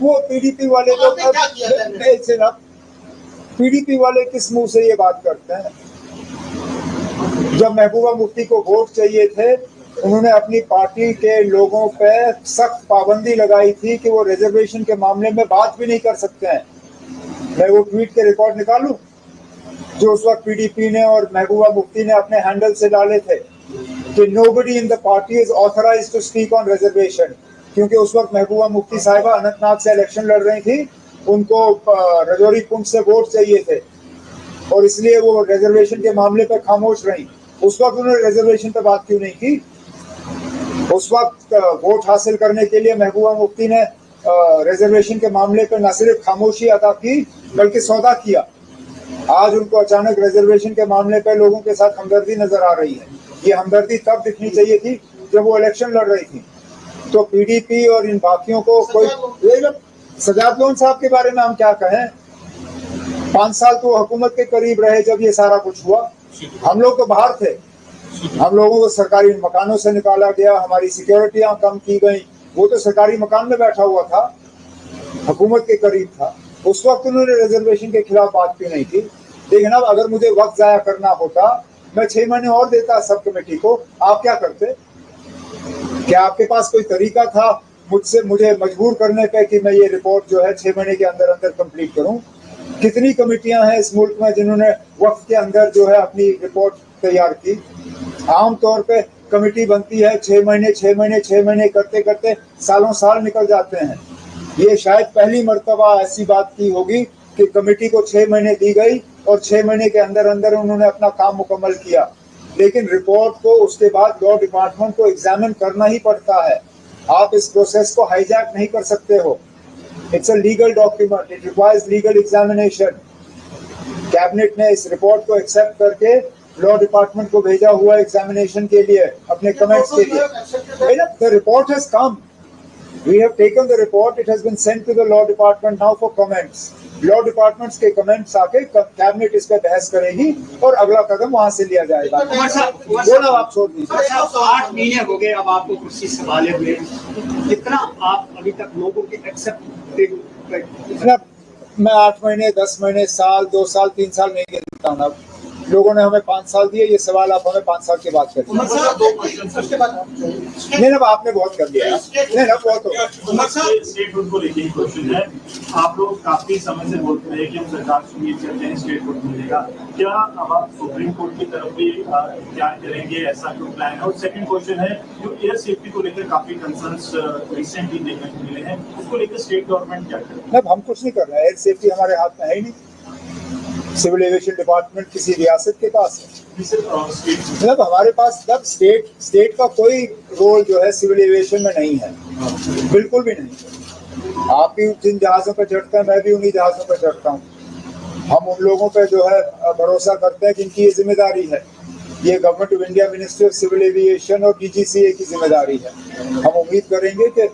वो पीडीपी वाले तो पीडीपी वाले किस मुंह से ये बात करते हैं? जब महबूबा मुफ्ती को वोट चाहिए थे, उन्होंने अपनी पार्टी के लोगों पे सख्त पाबंदी लगाई थी कि वो रिजर्वेशन के मामले में बात भी नहीं कर सकते हैं। मैं वो ट्वीट के रिकॉर्ड निकालूं जो उस वक्त पीडीपी ने और महबूबा मुफ्ती ने अपने हैंडल से डाले थे कि nobody in the party is authorised to speak on reservation, क्योंकि उस वक्त महबूबा मुफ्ती साहिबा अनंतनाग से इलेक्शन लड़ रही थी, उनको रजौरी पुंछ से वोट चाहिए थे और इसलिए वो रिजर्वेशन के मामले पर खामोश रही। उस वक्त उन्होंने रिजर्वेशन पर बात क्यों नहीं की? उस वक्त वोट हासिल करने के लिए महबूबा मुफ्ती ने रिजर्वेशन के मामले पर न सिर्फ खामोशी अदा की बल्कि सौदा किया। आज उनको अचानक रिजर्वेशन के मामले पर लोगों के साथ हमदर्दी नजर आ रही है। ये हमदर्दी तब दिखनी चाहिए थी जब वो इलेक्शन लड़ रही थी। तो पीडीपी और इन बाकियों को कोई सजाद लोन साहब के बारे में हम क्या कहें? 5 साल तो हुकूमत के करीब रहे जब ये सारा कुछ हुआ। हम लोग तो बाहर थे, हम लोगों को सरकारी मकानों से निकाला गया, हमारी सिक्योरिटियां कम की गई। वो तो सरकारी मकान में बैठा हुआ था, हुकूमत के करीब था। उस वक्त उन्होंने रिजर्वेशन के खिलाफ बात क्यों नहीं की? लेकिन अब अगर मुझे वक्त जाया करना होता, मैं 6 महीने और देता सब कमेटी को। आप क्या करते? क्या आपके पास कोई तरीका था मुझे मजबूर करने पे कि मैं ये रिपोर्ट जो है 6 महीने के अंदर अंदर कंप्लीट करूं? कितनी कमेटियां हैं इस मुल्क में जिन्होंने वक्त के अंदर जो है अपनी रिपोर्ट तैयार की? आमतौर पे कमेटी बनती है 6 महीने करते करते सालों साल निकल जाते हैं। ये शायद पहली मर्तबा ऐसी बात की होगी कि कमेटी को 6 महीने दी गई और 6 महीने के अंदर अंदर उन्होंने अपना काम मुकम्मल किया। लेकिन रिपोर्ट को उसके बाद लॉ डिपार्टमेंट को एग्जामिन करना ही पड़ता है। आप इस प्रोसेस को हाईजैक नहीं कर सकते हो। It's a legal document, it requires legal examination. Cabinet ने इस रिपोर्ट को एक्सेप्ट करके लॉ डिपार्टमेंट को भेजा हुआ एग्जामिनेशन के लिए, अपने कमेंट्स के लिए। The report has come, we have taken the report, it has been sent to the law department now for comments. Law departments के कमेंट्स आके कैबिनेट इस पे बहस करेगी और अगला कदम वहां से लिया जाएगा। बोला आप छोड़ दीजिए। 8 महीने हो गए अब आपको कुर्सी संभाले हुए, कितना आप अभी तक लोगों के एक्सेप्ट? मैं 8 महीने, 10 महीने, साल, 2 साल, 3 साल नहीं गिनता हूँ। अब लोगों ने हमें 5 साल दिए, ये सवाल आप हमें 5 साल के बाद करें। नहीं ना, आपने बहुत कर दिया। नहीं ना, बहुत है। आप लोग काफी समय से बोलते हैं कि हम सरकार से उम्मीद करते हैं स्टेट बोर्ड मिलेगा, क्या अब आप सुप्रीम कोर्ट की तरफ भी क्या करेंगे, ऐसा कोई प्लान है? और सेकंड क्वेश्चन है, जो एयर सेफ्टी को लेकर काफी कंसर्न्स रिसेंटली देखने को मिले हैं, उसको लेकर स्टेट गवर्नमेंट क्या करे? हम कुछ नहीं कर रहे हैं। एयर सेफ्टी हमारे हाथ में है ही नहीं। सिविल एविएशन डिपार्टमेंट किसी रियासत के पास है। मतलब हमारे पास तब स्टेट का कोई रोल जो है सिविल एविएशन में नहीं है, बिल्कुल भी नहीं। आप भी जिन जहाज़ों पर चढ़ते हैं, मैं भी उन्हीं जहाज़ों पर चढ़ता हूँ। हम उन लोगों पर जो है भरोसा करते हैं जिनकी ये जिम्मेदारी है। ये government of India, ministry of civil aviation और DGCA की जिम्मेदारी है। हम उम्मीद करेंगे कि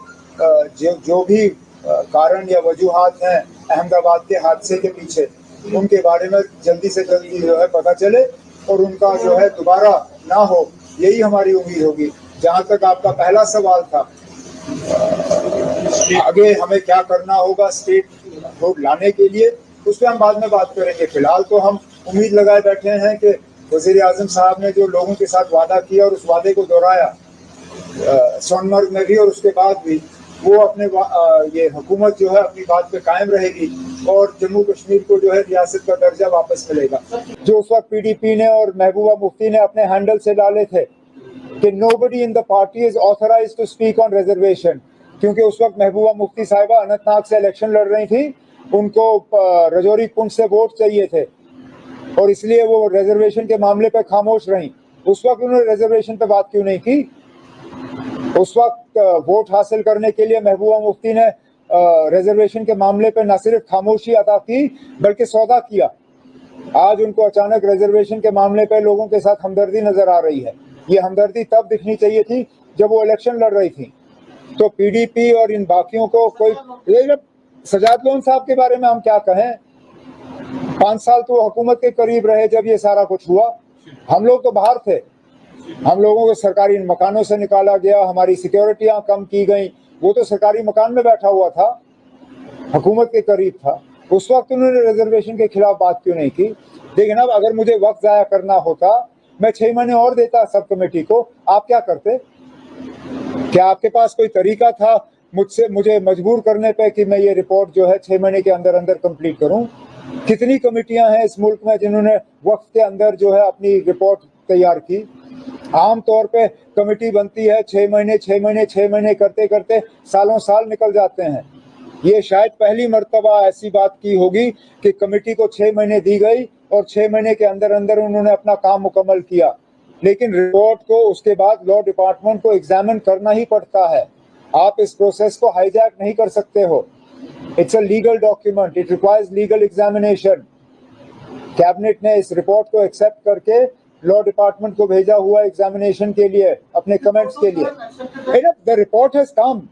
जो भी कारण या वजूहात हैं अहमदाबाद के हादसे के पीछे, उनके बारे में जल्दी से जल्दी जो है पता चले और उनका जो है दोबारा ना हो, यही हमारी उम्मीद होगी। जहाँ तक आपका पहला सवाल था, आगे हमें क्या करना होगा स्टेट बोर्ड लाने के लिए, उस पर हम बाद में बात करेंगे। फिलहाल तो हम उम्मीद लगाए बैठे हैं कि वज़ीर आज़म साहब ने जो लोगों के साथ वादा किया और उस वादे को दोहराया सोनमर्ग में भी और उसके बाद भी, वो अपने ये हुकूमत जो है अपनी बात पे कायम रहेगी और जम्मू कश्मीर को जो है रियासत का दर्जा वापस मिलेगा। जो उस वक्त पीडीपी ने और महबूबा मुफ्ती ने अपने हैंडल से डाले थे कि nobody in the party is authorised to speak on reservation, क्योंकि उस वक्त महबूबा मुफ्ती साहिबा अनंतनाग से इलेक्शन लड़ रही थी, उनको रजौरी पुंछ से वोट चाहिए थे और इसलिए वो रिजर्वेशन के मामले पर खामोश रही। उस वक्त उन्होंने रिजर्वेशन पर बात क्यों नहीं की? उस वक्त वोट हासिल करने के लिए महबूबा मुफ्ती ने रिजर्वेशन के मामले पर न सिर्फ खामोशी अदा की बल्कि सौदा किया। आज उनको अचानक रिजर्वेशन के मामले पर लोगों के साथ हमदर्दी नजर आ रही है। ये हमदर्दी तब दिखनी चाहिए थी जब वो इलेक्शन लड़ रही थी। तो पीडीपी और इन बाकियों को कोई, सजाद लोन साहब के बारे में हम क्या कहें? 5 साल तो हुकूमत के करीब रहे जब ये सारा कुछ हुआ। हम लोग तो बाहर थे, हम लोगों को सरकारी मकानों से निकाला गया, हमारी सिक्योरिटियां कम की गई। वो तो सरकारी मकान में बैठा हुआ था, हुकूमत के करीब था, उस वक्त उन्होंने रिजर्वेशन के खिलाफ बात क्यों नहीं की? लेकिन अब अगर मुझे वक्त जाया करना होता, मैं 6 महीने और देता सब कमेटी को, आप क्या करते? क्या आपके पास कोई तरीका था मुझे मजबूर करने पे कि मैं ये रिपोर्ट जो है 6 महीने के अंदर अंदर कंप्लीट करूं? कितनी कमेटियां हैं इस मुल्क में जिन्होंने वक्त के अंदर जो है अपनी रिपोर्ट तैयार की? आम तौर पे कमेटी बनती है 6 महीने करते करते सालों साल निकल जाते हैं। ये शायद पहली मर्तबा ऐसी बात की होगी कि कमेटी को 6 महीने दी गई और 6 महीने के अंदर अंदर उन्होंने अपना काम मुकम्मल किया। लेकिन रिपोर्ट को उसके बाद लॉ डिपार्टमेंट को एग्जामिन करना ही पड़ता है। आप इस प्रोसेस को हाईजैक नहीं कर सकते हो। It's a legal document, it requires legal examination. Cabinet ने इस रिपोर्ट को एक्सेप्ट करके लॉ डिपार्टमेंट को भेजा हुआ एग्जामिनेशन के लिए, अपने कमेंट्स के लिए। The report has come,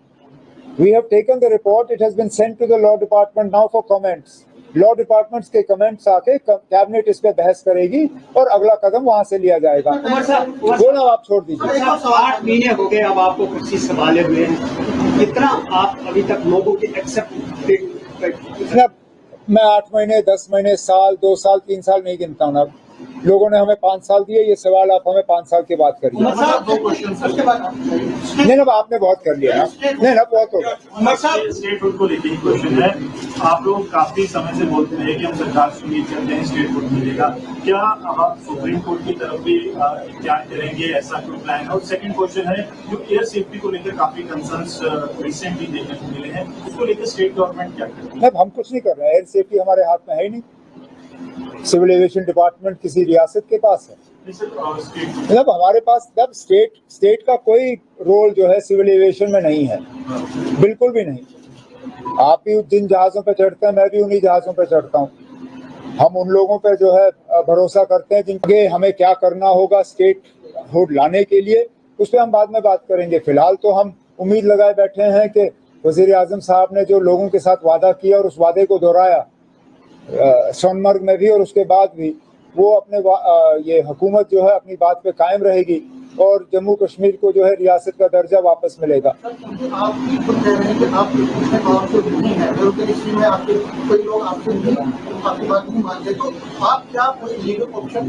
we have taken the report, it has been sent to the law department now for comments. Law departments के कमेंट्स आके कैबिनेट इस पे बहस करेगी और अगला कदम वहां से लिया जाएगा। बोला आप छोड़ दीजिए। 8 महीने हो गए अब आपको कुर्सी संभाले हुए हैं, कितना आप अभी तक लोगों के एक्सेप्ट? मैं 8 महीने, 10 महीने, साल, 2 साल, 3 साल नहीं गिनता हूँ। अब लोगों ने हमें 5 साल दिए, ये सवाल आप हमें 5 साल के बाद करिए। नहीं ना, आपने बहुत कर लिया ना, नहीं ना, बहुत होगा। स्टेट फूड को लेकर ही क्वेश्चन है, आप लोग काफी समय से बोलते हैं कि हम सरकार से उम्मीद करते हैं स्टेट फूड मिलेगा, क्या आप सुप्रीम कोर्ट की तरफ भी क्या करेंगे, ऐसा कोई प्लान है? और सेकंड क्वेश्चन है, जो एयर सेफ्टी को लेकर काफी कंसर्न्स रिसेंटली देखने को मिले हैं, उसको लेकर स्टेट गवर्नमेंट क्या कर रही है? हम कुछ नहीं कर रहे हैं, एयर सेफ्टी हमारे हाथ में है ही नहीं। सिविल एविएशन डिपार्टमेंट किसी रियासत के पास है। मतलब हमारे पास जब स्टेट का कोई रोल जो है सिविल एविएशन में नहीं है, बिल्कुल भी नहीं। आप भी जिन जहाज़ों पे चढ़ते हैं, मैं भी उन्हीं जहाज़ों पे चढ़ता हूँ। हम उन लोगों पे जो है भरोसा करते हैं जिनके हमें क्या करना होगा स्टेट हुड लाने के लिए, उस पर हम बाद में बात करेंगे। फिलहाल तो हम उम्मीद लगाए बैठे हैं कि वज़ीर आज़म साहब ने जो लोगों के साथ वादा किया और उस वादे को दोहराया सोनमर्ग में भी और उसके बाद भी, वो अपने ये हुकूमत जो है अपनी बात पे कायम रहेगी और जम्मू कश्मीर को जो है रियासत का दर्जा वापस मिलेगा। आप भी खुद कह रहे हैं कि आप नहीं है, कोई लोग आपकी बात नहीं मानते, तो आप क्या कोई लीगल ऑप्शन?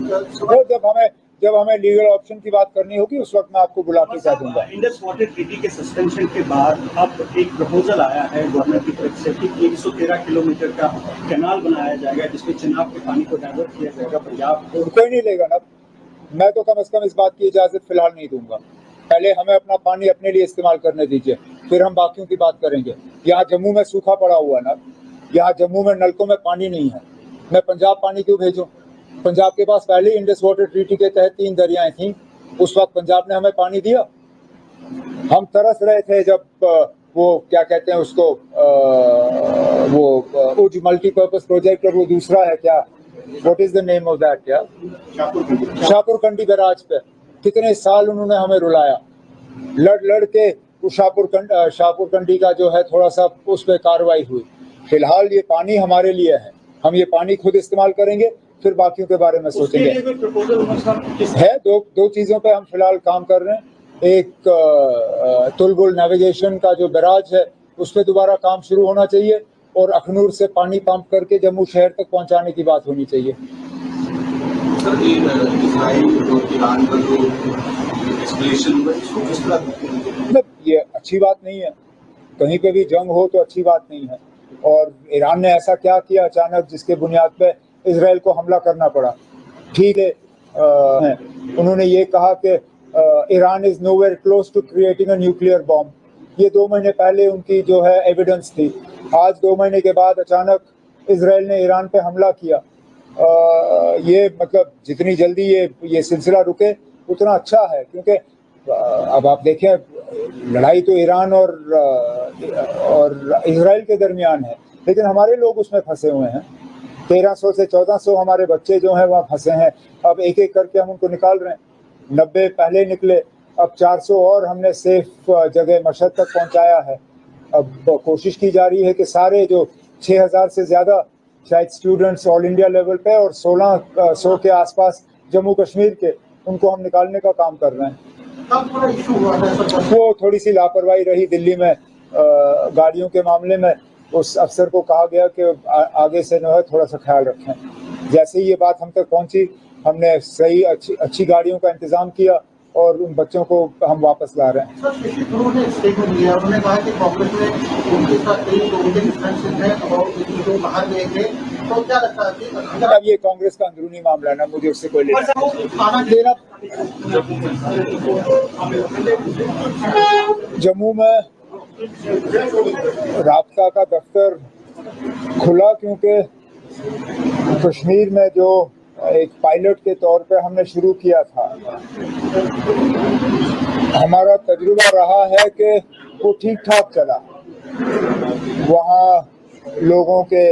जब हमें लीगल ऑप्शन की बात करनी होगी उस वक्त मैं आपको बुला के कह दूंगा। इंडस वाटर ट्रीटी के सस्पेंशन के बाद अब एक प्रपोजल आया है गवर्नमेंट की तरफ से कि 113 किलोमीटर का कैनाल बनाया जाएगा जिसमें चिनाब के पानी को डाइवर्ट किया जाएगा पंजाब को। कोई नहीं लेगा ना, मैं तो कम से कम इस बात की इजाजत फिलहाल नहीं दूंगा। पहले हमें अपना पानी अपने लिए इस्तेमाल करने दीजिए, फिर हम बाकियों की बात करेंगे। यहाँ जम्मू में सूखा पड़ा हुआ ना, यहाँ जम्मू में नलकों में पानी नहीं है, मैं पंजाब पानी क्यों भेजूं? पंजाब के पास पहले इंडस वाटर ट्रीटी के तहत 3 दरियाएं थीं, उस वक्त पंजाब ने हमें पानी दिया। हम तरस रहे थे जब वो क्या कहते हैं उसको, वो उज मल्टीपर्पज प्रोजेक्ट और वो दूसरा है क्या, what is the name of that, क्या शाहपुर कंडी बैराज पे कितने साल उन्होंने हमें रुलाया। लड़ के शाहपुर कंडी का जो है थोड़ा सा उस पर कार्रवाई हुई। फिलहाल ये पानी हमारे लिए है, हम ये पानी खुद इस्तेमाल करेंगे, फिर बाकियों के बारे में सोचेंगे। है दो चीज़ों पे हम फिलहाल काम कर रहे हैं। एक तुलबुल नेविगेशन का जो बैराज है उस पर दोबारा काम शुरू होना चाहिए और अखनूर से पानी पंप करके जम्मू शहर तक पहुंचाने की बात होनी चाहिए। ये अच्छी बात नहीं है, कहीं पे भी जंग हो तो अच्छी बात नहीं है। और ईरान ने ऐसा क्या किया अचानक जिसके बुनियाद पे इजराइल को हमला करना पड़ा? ठीक है, उन्होंने ये कहा कि Iran is nowhere close to creating a nuclear bomb. ये 2 महीने पहले उनकी जो है एविडेंस थी। आज 2 महीने के बाद अचानक इजराइल ने ईरान पे हमला किया। ये मतलब जितनी जल्दी ये सिलसिला रुके उतना अच्छा है, क्योंकि अब आप देखें लड़ाई तो ईरान और इजराइल के दरमियान है, लेकिन हमारे लोग उसमें फंसे हुए हैं। 1300 से 1400 हमारे बच्चे जो हैं वहाँ फंसे हैं। अब एक एक करके हम उनको निकाल रहे हैं। 90 पहले निकले, अब 400 और हमने सेफ जगह मशहद तक पहुँचाया है। अब कोशिश की जा रही है कि सारे जो 6000 से ज़्यादा शायद स्टूडेंट्स ऑल इंडिया लेवल पे और 1600 के आसपास जम्मू कश्मीर के, उनको हम निकालने का काम कर रहे हैं। वो थोड़ी सी लापरवाही रही दिल्ली में गाड़ियों के मामले में, उस अफसर को कहा गया कि आगे से जो है थोड़ा सा ख्याल रखें। जैसे ही ये बात हम तक पहुंची, हमने सही अच्छी गाड़ियों का इंतजाम किया और उन बच्चों को हम वापस ला रहे हैं। सर, शशि थरूर ने स्टेटमेंट दिया, उन्होंने कहा कि कांग्रेस में उनके साथ कई लोगों के डिस्टेंशन है और जो बाहर गए थे, तो क्या लगता है कि अब ये कांग्रेस का अंदरूनी मामला है ना, मुझे उससे कोई लेना देना। जम्मू में राब्ता का दफ्तर खुला क्योंकि कश्मीर में जो एक पायलट के तौर पे हमने शुरू किया था, हमारा तजुर्बा रहा है कि वो ठीक ठाक चला। वहाँ लोगों के